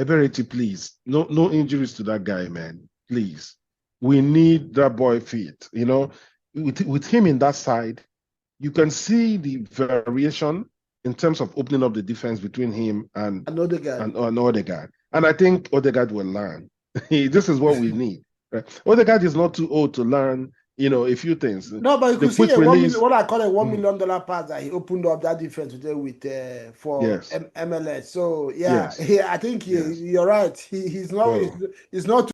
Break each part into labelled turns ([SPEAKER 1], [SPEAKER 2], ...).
[SPEAKER 1] Eberechi, please, no injuries to that guy, man. Please, we need that boy fit. With him in that side, you can see the variation in terms of opening up the defense between him
[SPEAKER 2] Another guy.
[SPEAKER 1] and Odegaard. And I think Odegaard will learn. This is what we need. Right? Odegaard is not too old to learn, a few things.
[SPEAKER 2] No, but you
[SPEAKER 1] The
[SPEAKER 2] could see
[SPEAKER 1] quick
[SPEAKER 2] a 1 million,
[SPEAKER 1] release.
[SPEAKER 2] what I call a $1
[SPEAKER 1] Mhm.
[SPEAKER 2] million pass that he opened up that defense today with for
[SPEAKER 1] Yes,
[SPEAKER 2] MLS. So yeah,
[SPEAKER 1] yes,
[SPEAKER 2] I think
[SPEAKER 1] yes.
[SPEAKER 2] you're right.
[SPEAKER 1] Oh,
[SPEAKER 2] he's not.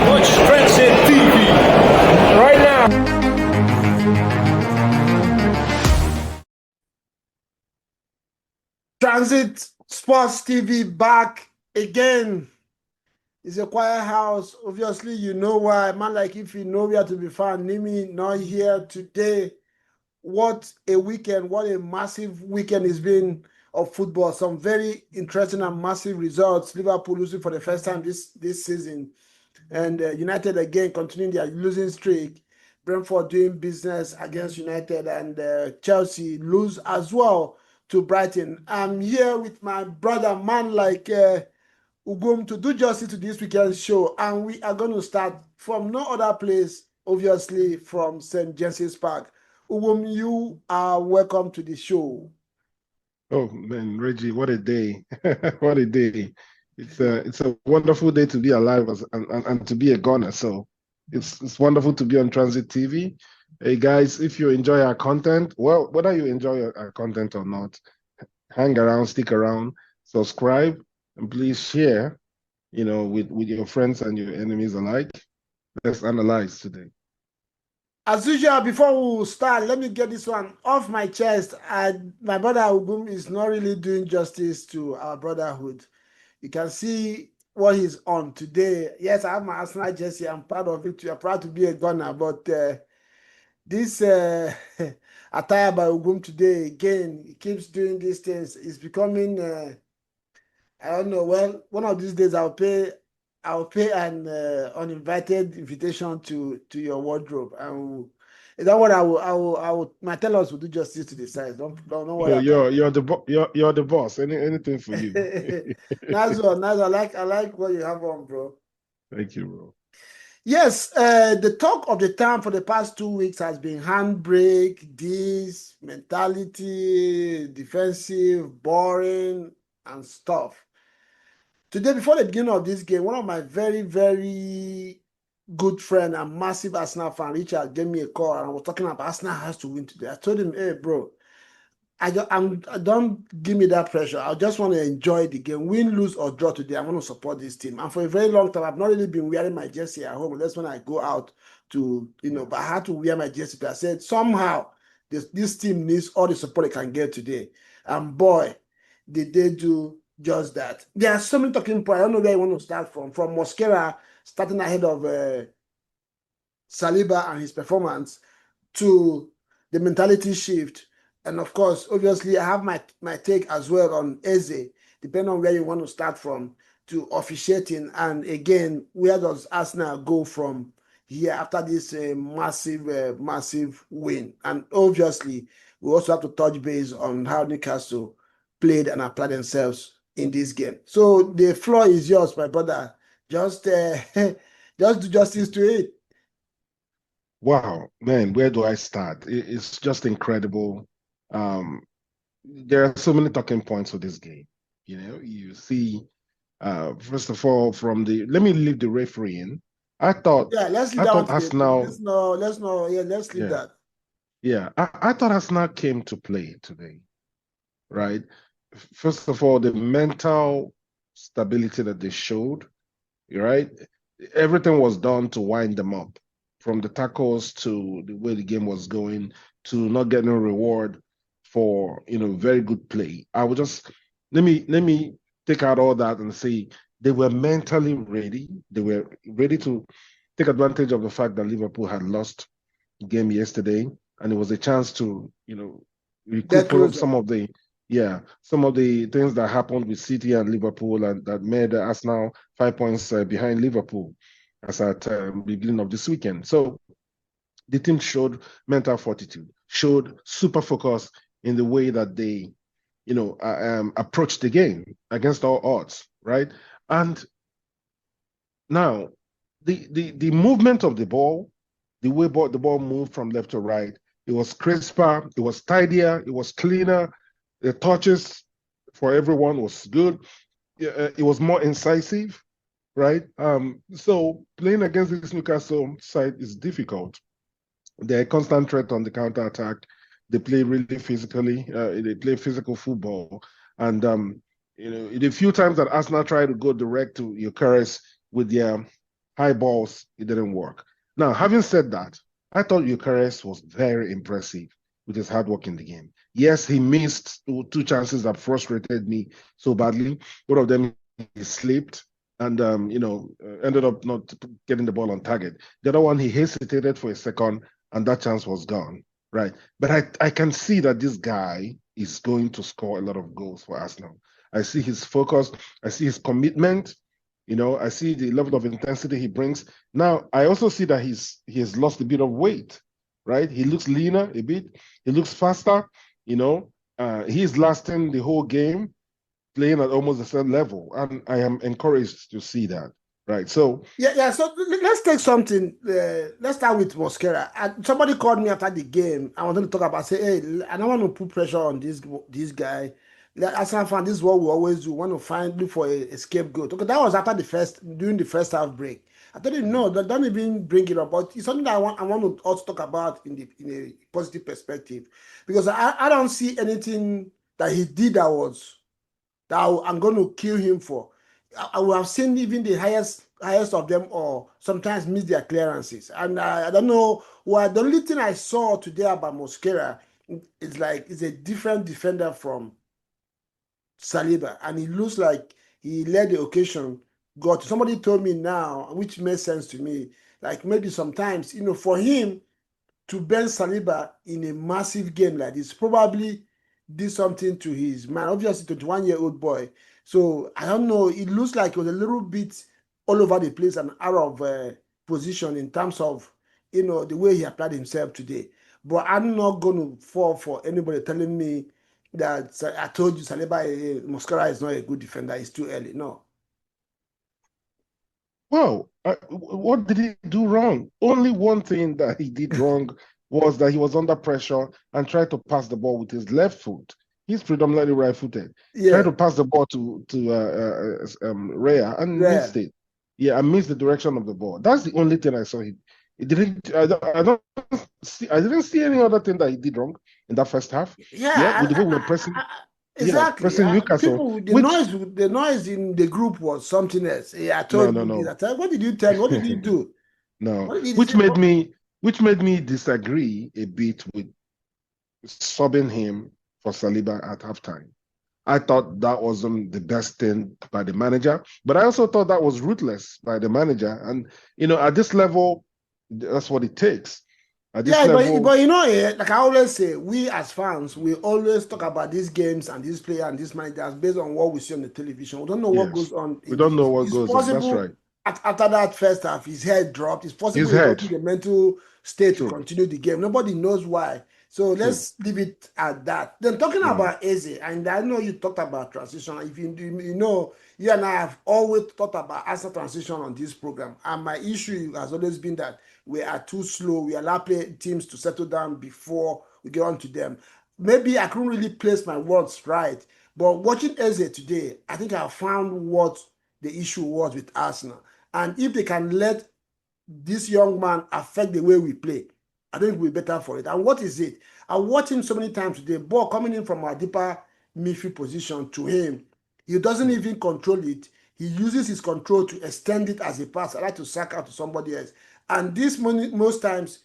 [SPEAKER 3] Watch Transit TV right now.
[SPEAKER 2] Transit Sports TV back again. It's a quiet house. Obviously, you know why. Man, like if you know where to be found, Nimi not here today. What a weekend. What a massive weekend it's been of football. Some very interesting and massive results. Liverpool losing for the first time this season. And United again continuing their losing streak. Brentford doing business against United, and Chelsea lose as well to Brighton. I'm here with my brother, man like Ugum, to do justice to this weekend's show, and we are going to start from no other place, obviously from St. James's Park. Ugum, you are welcome to the show.
[SPEAKER 1] oh man, Reggie, what a day! What a day! It's a wonderful day to be alive and to be a goner. So it's wonderful to be on Transit TV. Hey guys, if you enjoy our content, well, whether you enjoy our content or not, hang around, stick around, subscribe, and please share, with your friends and your enemies alike. Let's analyze today.
[SPEAKER 2] As usual, before we start, let me get this one off my chest. My brother Ugum is not really doing justice to our brotherhood. You can see what he's on today. Yes, I have my Arsenal jersey. I'm proud of it. I'm proud to be a gunner, but this attire by Ugum today, again, he keeps doing these things. It's becoming, I don't know. Well, one of these days I'll pay an uninvited invitation to your wardrobe. And is that what my tellers will do justice to the size. Don't worry
[SPEAKER 1] Oh,
[SPEAKER 2] about
[SPEAKER 1] you're the boss. Anything for you.
[SPEAKER 2] it. Nice one, nice. I like what you have on, bro.
[SPEAKER 1] Thank you, bro.
[SPEAKER 2] Yes, the talk of the town for the past 2 weeks has been handbrake, this mentality, defensive, boring, and stuff. Today, before the beginning of this game, one of my very, very good friend and massive Arsenal fan, Richard, gave me a call and I was talking about Arsenal has to win today. I told him, hey, bro, I don't give me that pressure. I just want to enjoy the game. Win, lose, or draw today, I want to support this team. And for a very long time, I've not really been wearing my jersey at home. That's when I go out to, but I had to wear my jersey. I said, somehow, this team needs all the support it can get today. And boy, did they do just that. There are so many talking points. I don't know where you want to start from. From Mosquera starting ahead of Saliba and his performance to the mentality shift. And of course, obviously, I have my take as well on Eze, depending on where you want to start from, to officiating. And again, where does Arsenal go from here after this massive win? And obviously, we also have to touch base on how Newcastle played and applied themselves in this game. So the floor is yours, my brother. Just, just do justice to it.
[SPEAKER 1] Wow, man, where do I start? It's just incredible. Um, there are so many talking points for this game. You see, first of all, let me leave the referee in. I thought,
[SPEAKER 2] Yeah, let's leave
[SPEAKER 1] I
[SPEAKER 2] that one
[SPEAKER 1] thought
[SPEAKER 2] to the
[SPEAKER 1] Arsenal,
[SPEAKER 2] yeah, let's leave
[SPEAKER 1] yeah,
[SPEAKER 2] that.
[SPEAKER 1] yeah, I thought Arsenal came to play today, right? First of all, the mental stability that they showed, right? Everything was done to wind them up, from the tackles to the way the game was going to not getting a reward for very good play. I would just let me take out all that and say they were mentally ready. They were ready to take advantage of the fact that Liverpool had lost the game yesterday, and it was a chance to
[SPEAKER 2] Get
[SPEAKER 1] recoup
[SPEAKER 2] closer.
[SPEAKER 1] some of the things that happened with City and Liverpool, and that made Arsenal 5 points behind Liverpool as at beginning of this weekend. So the team showed mental fortitude. showed super focus in the way that they, approached the game against all odds, right? And now, the movement of the ball, the way the ball moved from left to right, it was crisper, it was tidier, it was cleaner. The touches for everyone was good. It was more incisive, right? So playing against this Newcastle side is difficult. They're a constant threat on the counter attack. They play really physically. They play physical football, and the few times that Arsenal tried to go direct to Eucharist with their high balls, it didn't work. Now, having said that, I thought Eucharist was very impressive with his hard work in the game. Yes, he missed two chances that frustrated me so badly. One of them he slipped and ended up not getting the ball on target. The other one he hesitated for a second and that chance was gone, right? But I can see that this guy is going to score a lot of goals for Arsenal. I see his focus, I see his commitment, I see the level of intensity he brings. Now, I also see that he has lost a bit of weight, right? He looks leaner a bit. He looks faster, he's lasting the whole game, playing at almost the same level. And I am encouraged to see that. Right. So
[SPEAKER 2] yeah. So let's take something. Let's start with Mosquera. Somebody called me after the game. I wanted to talk about. Say, hey, I don't want to put pressure on this guy. As a fan, this is what we always do. We want to look for a scapegoat. Okay, that was after during the first half break. I told him no, don't even bring it up. But it's something that I want to also talk about in a positive perspective, because I don't see anything that he did that I'm going to kill him for. I will have seen even the highest of them, or sometimes miss their clearances. And I don't know why. The only thing I saw today about Mosquera is like it's a different defender from Saliba, and it looks like he led the occasion. Somebody told me now, which makes sense to me. Like maybe sometimes, for him to bench Saliba in a massive game like this probably did something to his man. Obviously, 21-year-old boy. So I don't know. It looks like it was a little bit all over the place and out of position in terms of the way he applied himself today. But I'm not going to fall for anybody telling me that I told you Saliba Mosquera is not a good defender. It's too early. No.
[SPEAKER 1] Well, what did he do wrong? Only one thing that he did wrong was that he was under pressure and tried to pass the ball with his left foot. He's predominantly right-footed.
[SPEAKER 2] Yeah.
[SPEAKER 1] Tried to pass the ball to Raya and missed it. Yeah, I missed the direction of the ball. That's the only thing I saw. He didn't. I didn't see any other thing that he did wrong in that first half.
[SPEAKER 2] Yeah,
[SPEAKER 1] with the way we were pressing.
[SPEAKER 2] Exactly.
[SPEAKER 1] Pressing Newcastle.
[SPEAKER 2] The noise in the group was something else. I told you that. What did you tell me? What did you do?
[SPEAKER 1] No, which made me disagree a bit with subbing him for Saliba at halftime. I thought that wasn't the best thing by the manager, but I also thought that was ruthless by the manager. And at this level, that's what it takes.
[SPEAKER 2] But like I always say, we as fans, we always talk about these games and these players and these managers based on what we see on the television. We don't know what goes on.
[SPEAKER 1] We don't know what goes on. That's right.
[SPEAKER 2] After that first half, his head dropped. It's possible he got in the mental state to continue the game. Nobody knows why. So let's leave it at that. Then talking about Eze, and I know you talked about transition. If you and I have always talked about Arsenal transition on this program. And my issue has always been that we are too slow. We allow teams to settle down before we get on to them. Maybe I couldn't really place my words right. But watching Eze today, I think I found what the issue was with Arsenal. And if they can let this young man affect the way we play, I think we'll be better for it. And what is it? I watched him so many times today. Ball coming in from a deeper midfield position to him. He doesn't even control it. He uses his control to extend it as a pass. I like to sack out to somebody else. And this most times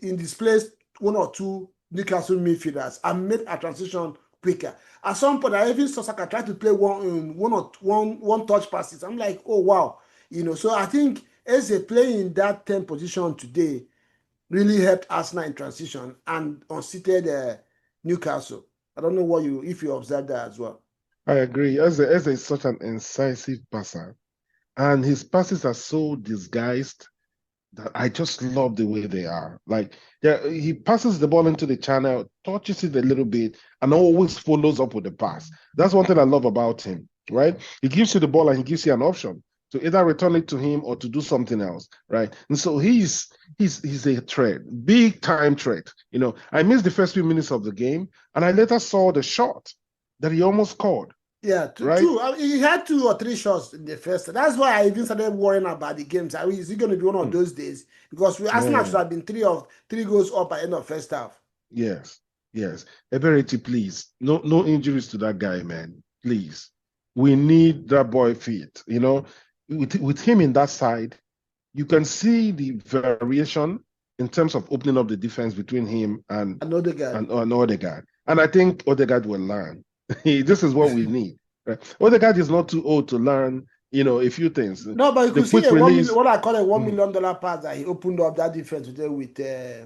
[SPEAKER 2] in displaced one or two Newcastle midfielders and made a transition quicker. At some point, I even saw Saka try to play one touch passes. I'm like, oh wow, So I think Eze playing in that 10th position today really helped Arsenal in transition and unseated Newcastle. I don't know if you observed that as well.
[SPEAKER 1] I agree. Eze is such an incisive passer, and his passes are so disguised that I just love the way they are. Like, yeah, he passes the ball into the channel, touches it a little bit, and always follows up with the pass. That's one thing I love about him, right? He gives you the ball and he gives you an option to either return it to him or to do something else, right? And so he's a threat, big time threat. You know, I missed the first few minutes of the game, and I later saw the shot that he almost scored.
[SPEAKER 2] Yeah,
[SPEAKER 1] right?
[SPEAKER 2] he had 2 or 3 shots in the first. That's why I even started worrying about the games. Is it going to be one of those days? Because Arsenal should have been 3 goals up at the end of first half.
[SPEAKER 1] Yes, yes. Eberechi, please, no injuries to that guy, man. Please, we need that boy fit. You know, with him in that side, you can see the variation in terms of opening up the defense between him and Odegaard. And I think Odegaard will learn. This is what we need. Right? Odegaard is not too old to learn, you know, a few things.
[SPEAKER 2] No, but you could see what I call a $1 million pass that he opened up that defense today with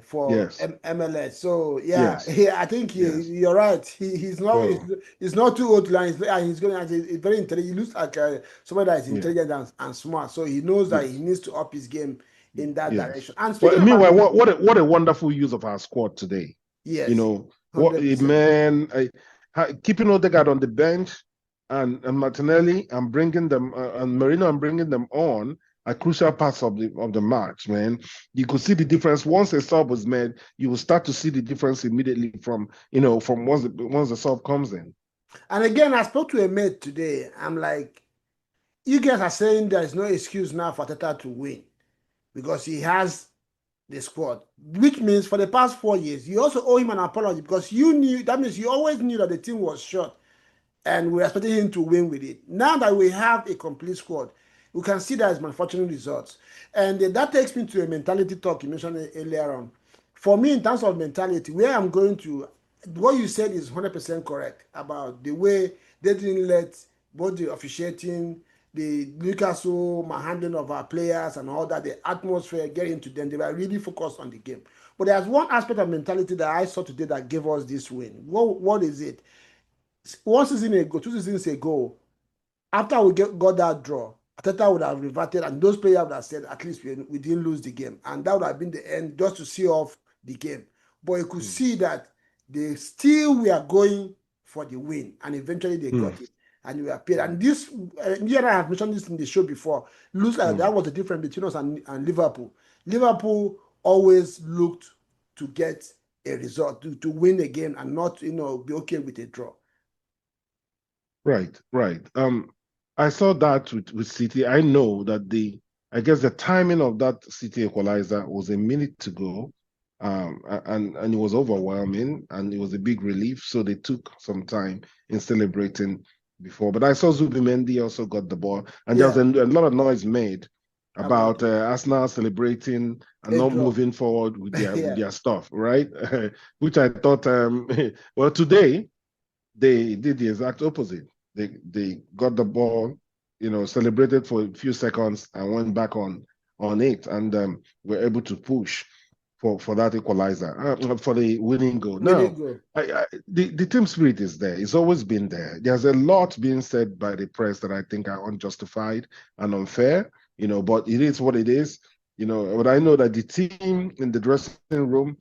[SPEAKER 2] for MLS. So yeah, I think you're right. He's not too old to learn. He's very intelligent. He looks like somebody that is intelligent and smart. So he knows that he needs to up his game in that direction. And
[SPEAKER 1] meanwhile, what a wonderful use of our squad today.
[SPEAKER 2] Yes,
[SPEAKER 1] you know 100%. Man. Keeping Odegaard on the bench and Martinelli and bringing them and Merino and bringing them on are crucial parts of the match, man. You could see the difference once a sub was made. You will start to see the difference immediately from once the sub comes in.
[SPEAKER 2] And again, I spoke to a mate today. I'm like, you guys are saying there is no excuse now for Arteta to win because he has the squad, which means for the past 4 years, you also owe him an apology because that means you always knew that the team was short and we were expecting him to win with it. Now that we have a complete squad, we can see that as manufacturing results. And that takes me to a mentality talk you mentioned earlier on. For me, in terms of mentality, where I'm going to, what you said is 100% correct about the way they didn't let both the officiating, the Newcastle handling of our players and all that, the atmosphere get into them. They were really focused on the game. But there's one aspect of mentality that I saw today that gave us this win. What is it? 1 season ago, 2 seasons ago, after we got that draw, Arteta would have reverted and those players would have said, at least we didn't lose the game. And that would have been the end just to see off the game. But you could see that they still were going for the win and eventually they got it. And we appeared. And this, you and I have mentioned this in the show before, looks like that was the difference between us and Liverpool. Liverpool always looked to get a result, to win a game and not, be okay with a draw.
[SPEAKER 1] Right. I saw that with City. I know that I guess the timing of that City equalizer was a minute to go. And it was overwhelming and it was a big relief. So they took some time in celebrating before. But I saw Zubimendi also got the ball, and there was a lot of noise made about Arsenal celebrating and not moving forward with their stuff, right? Which I thought, well, today they did the exact opposite. They got the ball, celebrated for a few seconds and went back on it, and were able to push for that equalizer, for the winning goal. The team spirit is there. It's always been there. There's a lot being said by the press that I think are unjustified and unfair, but it is what it is. But I know that the team in the dressing room,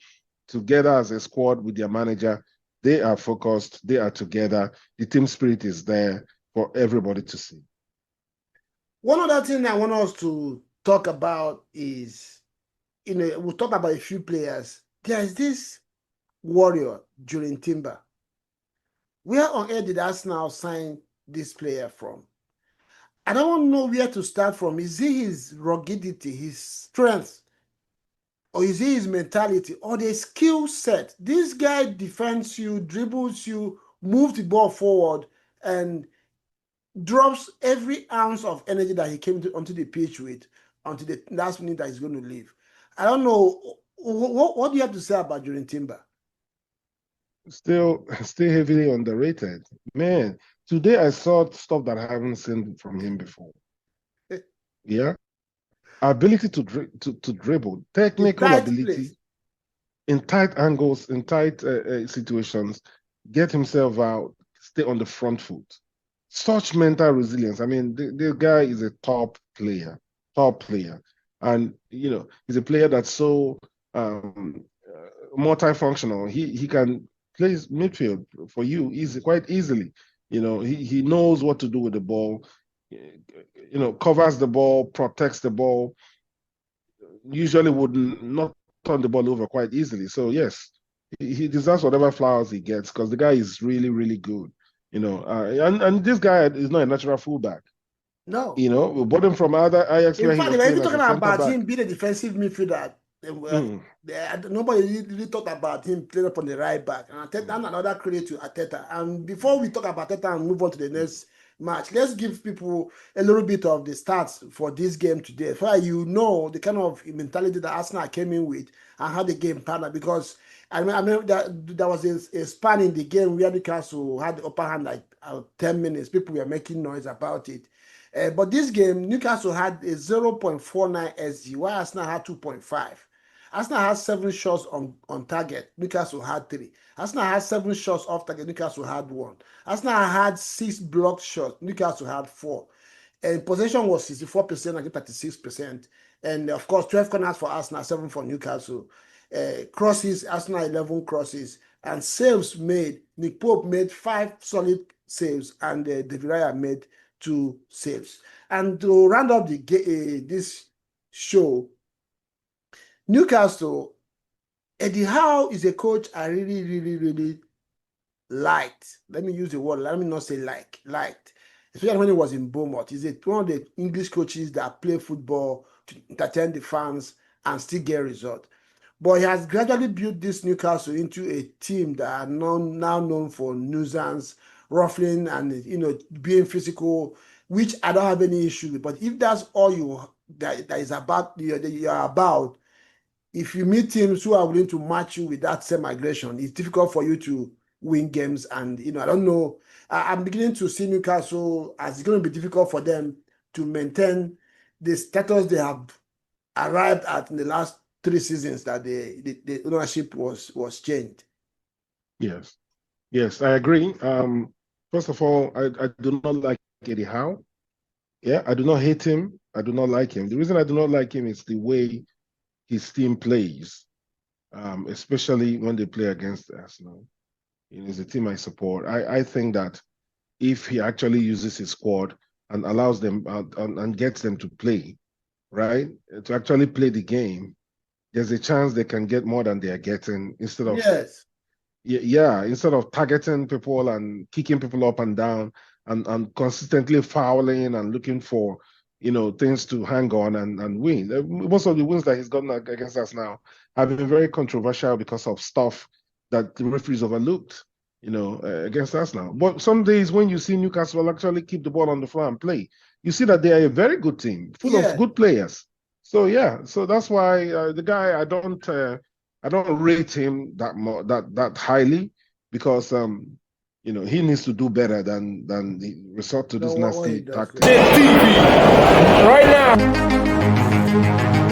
[SPEAKER 1] together as a squad with their manager, they are focused, they are together. The team spirit is there for everybody to see.
[SPEAKER 2] One other thing I want us to talk about is, we'll talk about a few players. There's this warrior during Timber. Where on earth did Arsenal sign this player from? I don't know where to start from. Is it his ruggedity, his strength, or is it his mentality, or the skill set? This guy defends you, dribbles you, moves the ball forward, and drops every ounce of energy that he came onto the pitch with until the last minute that he's going to leave. I don't know. What do you have to say about Jurgen Timber?
[SPEAKER 1] Still heavily underrated. Man, today I saw stuff that I haven't seen from him before. Yeah. Ability to dribble, technical ability, in tight angles, in tight situations, get himself out, stay on the front foot. Such mental resilience. I mean, the guy is a top player. And he's a player that's so multifunctional. He can play midfield for you quite easily. He knows what to do with the ball. Covers the ball, protects the ball. Usually would not turn the ball over quite easily. So yes, he deserves whatever flowers he gets because the guy is really, really good. And this guy is not a natural fullback.
[SPEAKER 2] No.
[SPEAKER 1] We bought him from other Ajax where
[SPEAKER 2] In
[SPEAKER 1] he
[SPEAKER 2] fact,
[SPEAKER 1] was
[SPEAKER 2] they were
[SPEAKER 1] playing
[SPEAKER 2] even
[SPEAKER 1] as a
[SPEAKER 2] talking
[SPEAKER 1] centre
[SPEAKER 2] about
[SPEAKER 1] back.
[SPEAKER 2] him being a defensive midfielder. Nobody really talked about him playing up on the right back. And Arteta, and another credit to Arteta. And before we talk about Arteta and move on to the next match, let's give people a little bit of the stats for this game today, so that the kind of mentality that Arsenal came in with and how the game partnered. Because I mean that there was a span in the game where Newcastle had the upper hand like 10 minutes. People were making noise about it. But this game, Newcastle had a 0.49 SG, while Arsenal had 2.5. Arsenal had 7 shots on target. Newcastle had 3. Arsenal had 7 shots off target. Newcastle had 1. Arsenal had 6 blocked shots. Newcastle had 4. And possession was 64% against 36%. And of course, 12 corners for Arsenal, 7 for Newcastle. Crosses, Arsenal 11 crosses. And saves made. Nick Pope made 5 solid saves, and David Raya made 2 saves. And to round up this show, Newcastle, Eddie Howe is a coach I really, really, really liked. Let me use the word, let me not say liked. Especially when he was in Bournemouth. He's one of the English coaches that play football to entertain the fans and still get results. But he has gradually built this Newcastle into a team that are now known for nuisance, ruffling, and being physical, which I don't have any issue with. But if that's all that is about, you are about, if you meet teams who are willing to match you with that same aggression, it's difficult for you to win games. And I don't know. I'm beginning to see Newcastle as it's going to be difficult for them to maintain the status they have arrived at in the last 3 seasons that the ownership was changed.
[SPEAKER 1] Yes, I agree. First of all, I do not like Eddie Howe. Yeah, I do not hate him. I do not like him. The reason I do not like him is the way his team plays, especially when they play against Arsenal. It's a team I support. I think that if he actually uses his squad and allows them and gets them to play, right, to actually play the game, there's a chance they can get more than they are getting instead of instead of targeting people and kicking people up and down and consistently fouling and looking for things to hang on and win. Most of the wins that he's gotten against us now have been very controversial because of stuff that the referees overlooked, against us now. But some days when you see Newcastle actually keep the ball on the floor and play, you see that they are a very good team, full of good players. So so that's why the guy I don't rate him that highly, because he needs to do better than resort to this nasty tactic.
[SPEAKER 3] Right now.